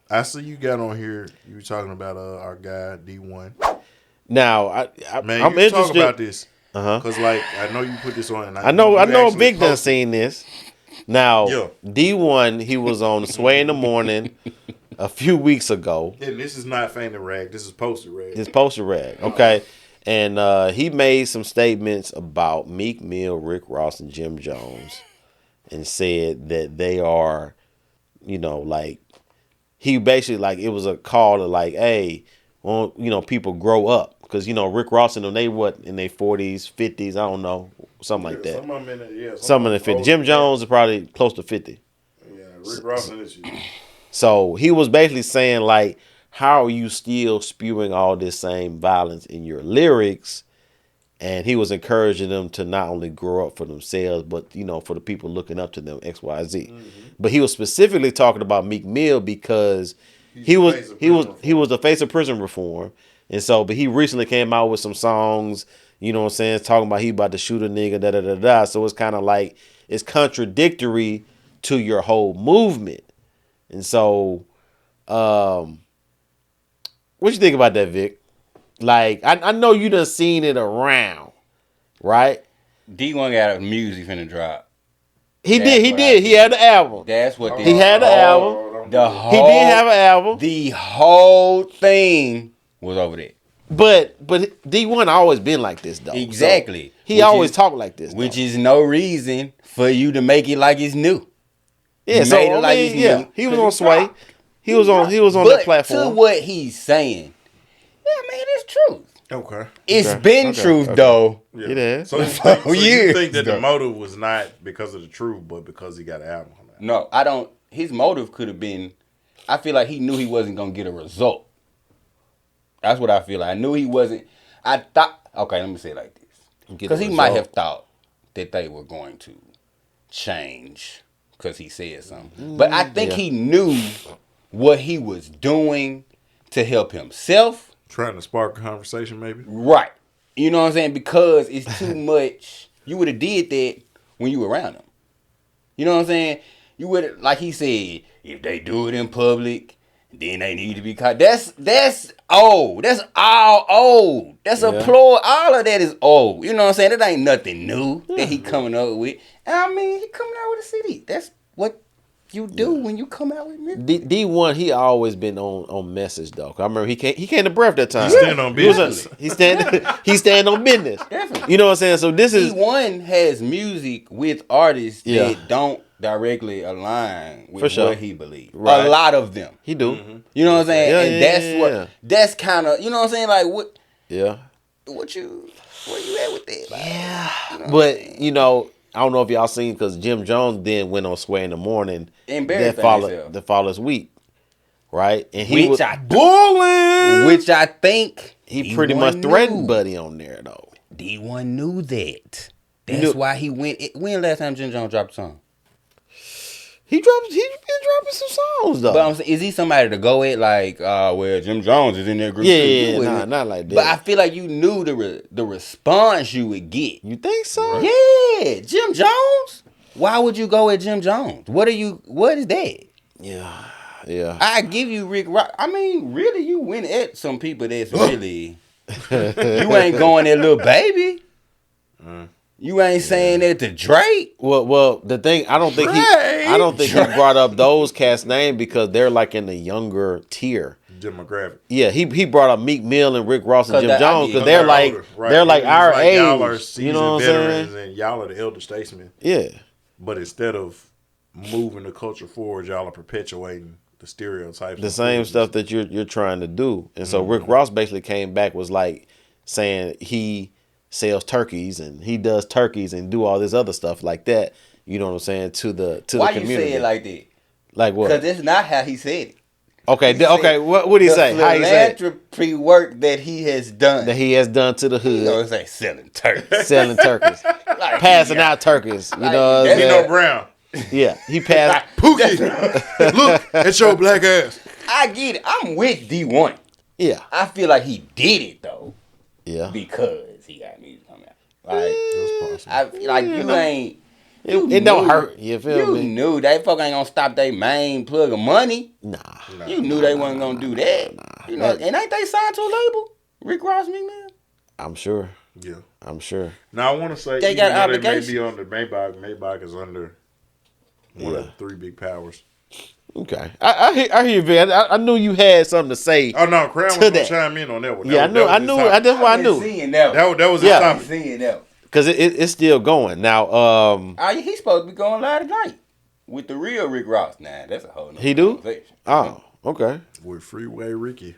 I see you got on here. You were talking about our guy D1. Now, Man, I'm you talk interested about this because, like, I know you put this on. And I know actually Vic done posted. seen this. Now, Yeah. D1, he was on Sway in the Morning a few weeks ago. And this is not Fainted Rag. This is Posted Rag. His poster rag, okay? And he made some statements about Meek Mill, Rick Ross, and Jim Jones and said that they are, like, he basically, like, it was a call to, like, hey, well, people grow up. Because, Rick Ross and them, they what, in their 40s, 50s, I don't know, something like that. Some of them in Some in the 50s. Jim Jones is probably close to 50. Yeah, Rick Ross in this shit. So he was basically saying, like, how are you still spewing all this same violence in your lyrics? And he was encouraging them to not only grow up for themselves, but, for the people looking up to them, X, Y, Z. Mm-hmm. But he was specifically talking about Meek Mill because he was the face of prison reform. And so, but he recently came out with some songs, talking about he about to shoot a nigga, da da da da. So it's kind of like it's contradictory to your whole movement. And so, what you think about that, Vic? Like, I know you done seen it around, right? D1 got a music finna drop. He did. He had the album. That's what he had the album. He did have an album. The whole thing was over there. But D1 always been like this, though. Exactly. So he always talked like this, which is no reason for you to make it like it's new. Yeah, so new. He was on Sway. He was on that platform. To what he's saying, it's truth. Okay. It's been truth though. Yeah. It is. So you think that the motive was not because of the truth, but because he got an album on that? No, I don't. His motive could have been. I feel like he knew he wasn't gonna get a result. That's what I feel like. I knew he wasn't. I thought. Okay, let me say it like this. Because he might have thought that they were going to change because he said something. But I think he knew what he was doing to help himself. Trying to spark a conversation, maybe? Right. You know what I'm saying? Because it's too much. You would have did that when you were around him. You know what I'm saying? You would, like he said, if they do it in public, then they need to be caught. That's old. That's all old. That's a ploy. All of that is old. You know what I'm saying? It ain't nothing new that he coming up with. I mean, he coming out with a CD. That's what you do when you come out with music. D1, he always been on message though. I remember he came to breath that time. He stand on business. He stand on business. Definitely. You know what I'm saying? So this is D1 has music with artists that don't directly align with what he believes. Right. A lot of them. He do. Mm-hmm. You know what I'm saying? That's kind of, you know what I'm saying? Like what? Yeah. Where you at with that? Like, yeah. But I don't know if y'all seen because Jim Jones then went on Sway in the Morning that follows week, right? And he was bullying, which I think he pretty much threatened Buddy on there though. D1 knew that. That's why he went. When last time Jim Jones dropped a song? He's been dropping some songs though. But I'm saying, is he somebody to go at like, where Jim Jones is in that group? Yeah, not like that. But I feel like you knew the response you would get. You think so? Right. Yeah, Jim Jones. Why would you go at Jim Jones? What is that? Yeah. I give you Rick Rock. I mean, really, you went at some people that's really. You ain't going at Lil Baby. You ain't saying that to Drake. Well, the thing I don't think he brought up those cast names because they're like in the younger tier demographic. Yeah, he brought up Meek Mill and Rick Ross and Jim Jones because they're like older, right? They're like our age. Y'all are seasoned veterans and y'all are the elder statesmen. Yeah, but instead of moving the culture forward, y'all are perpetuating the stereotypes, the same stuff that you're trying to do. And so Rick Ross basically came back was like saying he sells turkeys and he does turkeys and do all this other stuff like that. You know what I'm saying to the community. Why you say it like that? Like what? Because that's not how he said it. Okay, what did he say? How he say? Philanthropy work that he has done. That he has done to the hood. You know, it's like selling turkeys. Selling turkeys. Like, passing out turkeys. You know what I'm saying? Nino Brown. Yeah, he passed. Pookie, look at your black ass. I get it. I'm with D1. Yeah. I feel like he did it, though. Yeah. Because he got music coming out. Like, I feel like you ain't... It don't hurt. You feel me? You knew they fuck ain't gonna stop their main plug of money. Nah. You knew they wasn't gonna do that. You know, and ain't they signed to a label? Rick Ross, Meek Mill. I'm sure. Yeah. I'm sure. Now I want to say They even got though they may obligations. be under Maybach. Maybach is under one of the three big powers. Okay. I hear you, Van. I knew you had something to say. Oh no, Crown was To gonna that. chime in on that one. Yeah, I knew. That's why I knew. Seeing that. That was his Yeah. topic. Seeing that. Because it's still going. Now, He's supposed to be going live tonight with the real Rick Ross. Nah, that's a whole nother He do? conversation. oh, okay. With Freeway Ricky.